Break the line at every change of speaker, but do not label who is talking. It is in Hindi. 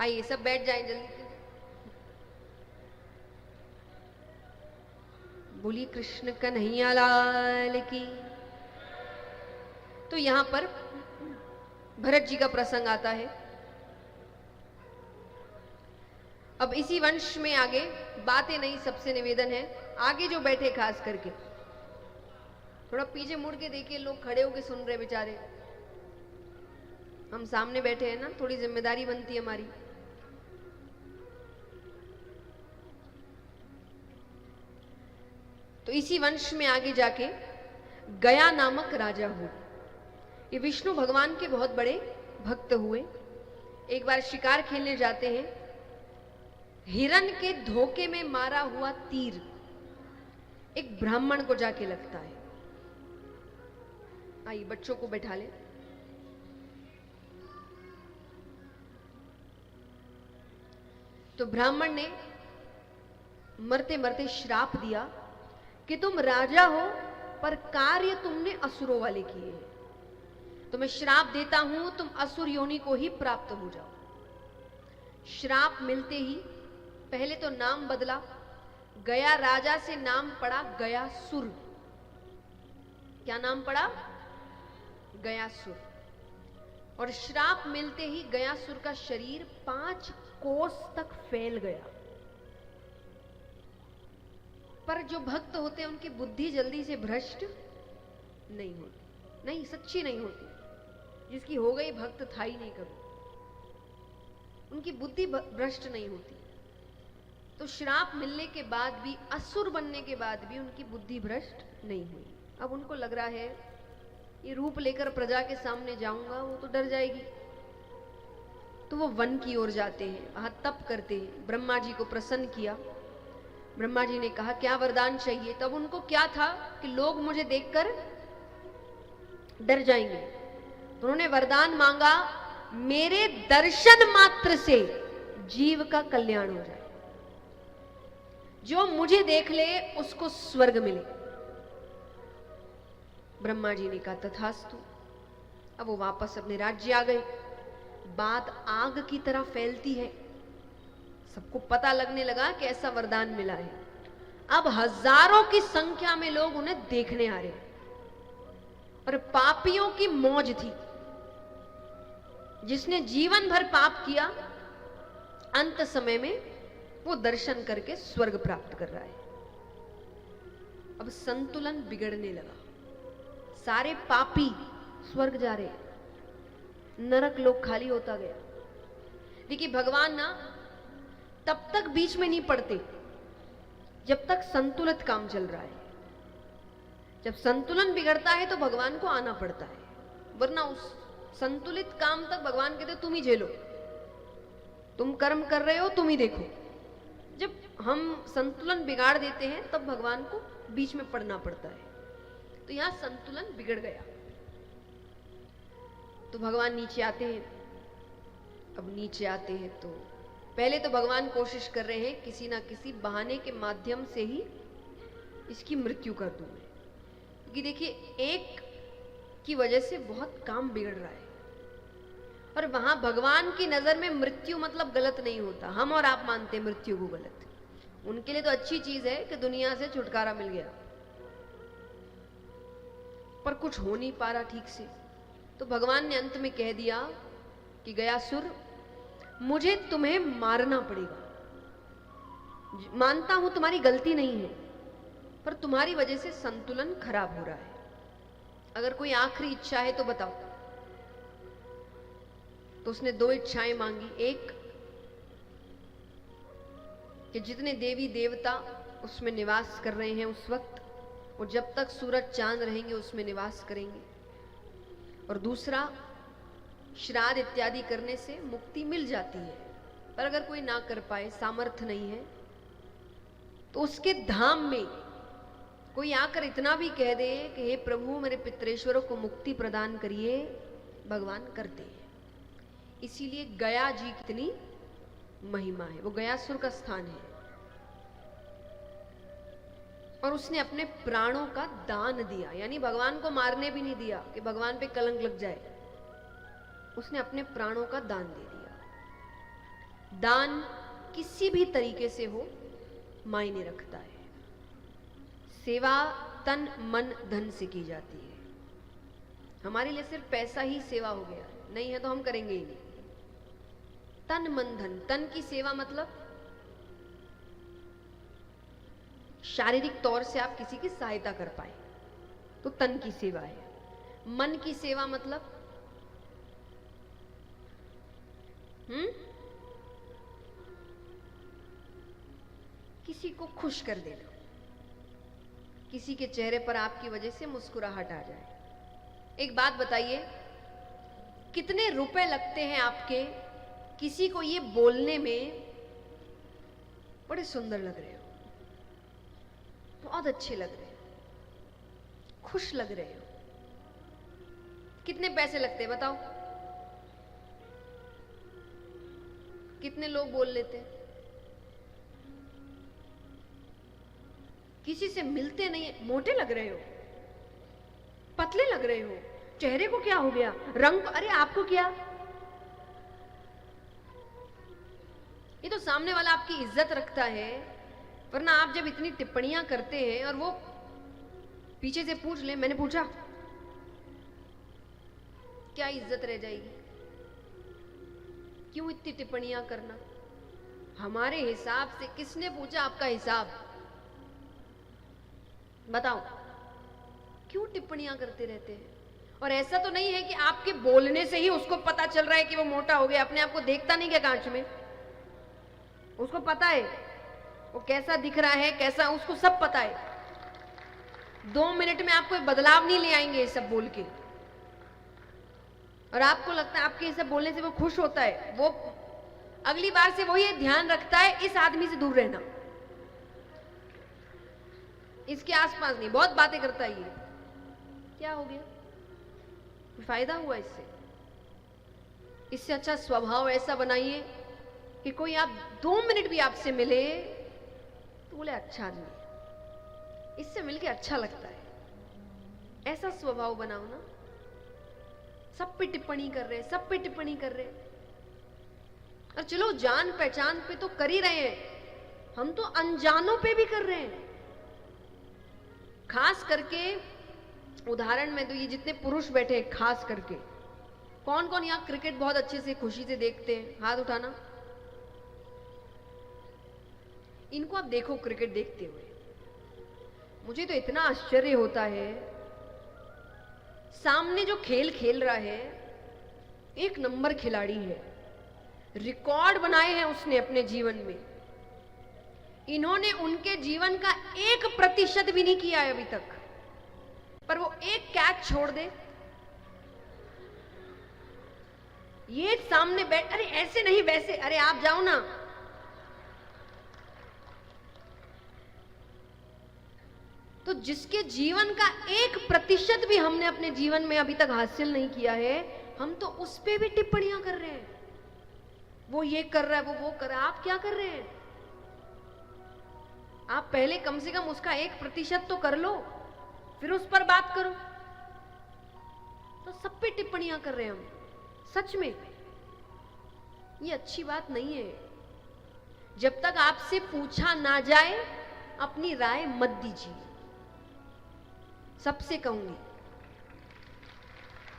आइए सब बैठ जाएं जल्दी से। बोलिए कृष्ण कन्हैया लाल की। तो यहां पर भरत जी का प्रसंग आता है। अब इसी वंश में आगे बातें नहीं, सबसे निवेदन है आगे जो बैठे खास करके थोड़ा पीछे मुड़ के देखिए, लोग खड़े होके सुन रहे बेचारे, हम सामने बैठे हैं ना, थोड़ी जिम्मेदारी बनती है हमारी। तो इसी वंश में आगे जाके गया नामक राजा हुए। ये विष्णु भगवान के बहुत बड़े भक्त हुए। एक बार शिकार खेलने जाते हैं, हिरण के धोखे में मारा हुआ तीर एक ब्राह्मण को जाके लगता है। आइए बच्चों को बैठा ले। तो ब्राह्मण ने मरते मरते श्राप दिया कि तुम राजा हो पर कार्य तुमने असुरों वाले किए हैं, तो मैं श्राप देता हूं तुम असुर योनि को ही प्राप्त हो जाओ। श्राप मिलते ही पहले तो नाम बदला, गया राजा से नाम पड़ा गयासुर। क्या नाम पड़ा? गयासुर। और श्राप मिलते ही गयासुर का शरीर 5 कोस तक फैल गया। पर जो भक्त होते हैं उनकी बुद्धि जल्दी से भ्रष्ट नहीं होती, नहीं सच्ची नहीं होती। जिसकी हो गई भक्त था ही नहीं कभी, उनकी बुद्धि भ्रष्ट नहीं होती। तो श्राप मिलने के बाद भी, असुर बनने के बाद भी उनकी बुद्धि भ्रष्ट नहीं हुई। अब उनको लग रहा है ये रूप लेकर प्रजा के सामने जाऊंगा वो तो डर जाएगी। तो वो वन की ओर जाते हैं, वहां तप करते हैं, ब्रह्मा जी को प्रसन्न किया। ब्रह्मा जी ने कहा क्या वरदान चाहिए? तब उनको क्या था कि लोग मुझे देखकर डर जाएंगे। तो उन्होंने वरदान मांगा, मेरे दर्शन मात्र से जीव का कल्याण हो जाए, जो मुझे देख ले उसको स्वर्ग मिले। ब्रह्मा जी ने कहा तथास्तु। अब वो वापस अपने राज्य आ गए। बात आग की तरह फैलती है, सबको पता लगने लगा कि ऐसा वरदान मिला है। अब हजारों की संख्या में लोग उन्हें देखने आ रहे हैं। और पापियों की मौज थी, जिसने जीवन भर पाप किया अंत समय में वो दर्शन करके स्वर्ग प्राप्त कर रहा है। अब संतुलन बिगड़ने लगा, सारे पापी स्वर्ग जा रहे, नरक लोक खाली होता गया। देखिए भगवान ना तब तक बीच में नहीं पड़ते जब तक संतुलित काम चल रहा है। जब संतुलन बिगड़ता है तो भगवान को आना पड़ता है, वरना उस संतुलित काम तक भगवान कहते तुम ही झेलो, तुम कर्म कर रहे हो तुम ही देखो। जब हम संतुलन बिगाड़ देते हैं तब भगवान को बीच में पड़ना पड़ता है। तो यहां संतुलन बिगड़ गया। तो भगवान नीचे आते हैं। अब नीचे आते हैं तो पहले तो भगवान कोशिश कर रहे हैं किसी ना किसी बहाने के माध्यम से ही इसकी मृत्यु कर दूं मैं, क्योंकि देखिए एक की वजह से बहुत काम बिगड़ रहा है। और वहां भगवान की नजर में मृत्यु मतलब गलत नहीं होता। हम और आप मानते हैं मृत्यु को गलत, उनके लिए तो अच्छी चीज है कि दुनिया से छुटकारा मिल गया, पर कुछ हो नहीं पा रहा ठीक से। तो भगवान ने अंत में कह दिया कि गयासुर मुझे तुम्हें मारना पड़ेगा। मानता हूं तुम्हारी गलती नहीं है, पर तुम्हारी वजह से संतुलन खराब हो रहा है। अगर कोई आखिरी इच्छा है तो बताओ। तो उसने 2 इच्छाएं मांगी। एक कि जितने देवी देवता उसमें निवास कर रहे हैं उस वक्त, वो जब तक सूरज चांद रहेंगे उसमें निवास करेंगे। और दूसरा, श्राद्ध इत्यादि करने से मुक्ति मिल जाती है, पर अगर कोई ना कर पाए, सामर्थ्य नहीं है, तो उसके धाम में कोई आकर इतना भी कह दे कि हे प्रभु मेरे पितरेश्वरों को मुक्ति प्रदान करिए, भगवान करते हैं। इसीलिए गया जी कितनी महिमा है, वो गयासुर का स्थान है। और उसने अपने प्राणों का दान दिया, यानी भगवान को मारने भी नहीं दिया कि भगवान पे कलंक लग जाए, उसने अपने प्राणों का दान दे दिया। दान किसी भी तरीके से हो मायने रखता है। सेवा तन मन धन से की जाती है। हमारे लिए सिर्फ पैसा ही सेवा हो गया, नहीं है तो हम करेंगे ही नहीं। तन मन धन, तन की सेवा मतलब शारीरिक तौर से आप किसी की सहायता कर पाए तो तन की सेवा है। मन की सेवा मतलब किसी को खुश कर देना, किसी के चेहरे पर आपकी वजह से मुस्कुराहट आ जाए। एक बात बताइए, कितने रुपए लगते हैं आपके किसी को ये बोलने में, बड़े सुंदर लग रहे हो, बहुत अच्छे लग रहे हो, खुश लग रहे हो, कितने पैसे लगते हैं बताओ? कितने लोग बोल लेते हैं? किसी से मिलते नहीं, मोटे लग रहे हो, पतले लग रहे हो, चेहरे को क्या हो गया, रंग, अरे आपको क्या? ये तो सामने वाला आपकी इज्जत रखता है, वरना आप जब इतनी टिप्पणियां करते हैं और वो पीछे से पूछ ले, मैंने पूछा, क्या इज्जत रह जाएगी? क्यों इतनी टिप्पणियां करना? हमारे हिसाब से किसने पूछा आपका हिसाब? बताओ, क्यों टिप्पणियां करते रहते हैं? और ऐसा तो नहीं है कि आपके बोलने से ही उसको पता चल रहा है कि वो मोटा हो गया, अपने आप को देखता नहीं क्या कांच में? उसको पता है वो कैसा दिख रहा है, कैसा, उसको सब पता है। 2 मिनट में आप कोई बदलाव नहीं ले आएंगे ये सब बोल के, और आपको लगता है आपके ये सब बोलने से वो खुश होता है। वो अगली बार से वो ये ध्यान रखता है इस आदमी से दूर रहना, इसके आसपास नहीं, बहुत बातें करता है ये। क्या हो गया? फायदा हुआ इससे? इससे अच्छा स्वभाव ऐसा बनाइए कि कोई आप 2 मिनट भी आपसे मिले तो बोले अच्छा आदमी, इससे मिलके अच्छा लगता है। ऐसा स्वभाव बनाओ ना। सब पे टिप्पणी कर रहे, सब पे टिप्पणी कर रहे, और चलो जान पहचान पे तो कर ही रहे हैं, हम तो अनजानों पे भी कर रहे हैं। खास करके उदाहरण में तो ये जितने पुरुष बैठे हैं, खास करके कौन कौन यहाँ क्रिकेट बहुत अच्छे से खुशी से देखते हैं? हाथ उठाना। इनको आप देखो क्रिकेट देखते हुए, मुझे तो इतना आश्चर्य होता है। सामने जो खेल खेल रहा है, 1 नंबर खिलाड़ी है, रिकॉर्ड बनाए हैं उसने अपने जीवन में। इन्होंने उनके जीवन का 1% भी नहीं किया है अभी तक, पर वो एक कैच छोड़ दे, ये सामने बैठ, अरे ऐसे नहीं वैसे, अरे आप जाओ ना। तो जिसके जीवन का 1% भी हमने अपने जीवन में अभी तक हासिल नहीं किया है, हम तो उस पे भी टिप्पणियां कर रहे हैं। वो ये कर रहा है, वो कर रहा है, आप क्या कर रहे हैं? आप पहले कम से कम उसका 1% तो कर लो, फिर उस पर बात करो। तो सब पे टिप्पणियां कर रहे हैं हम। सच में ये अच्छी बात नहीं है। जब तक आपसे पूछा ना जाए अपनी राय मत दीजिए, सबसे कहूंगी।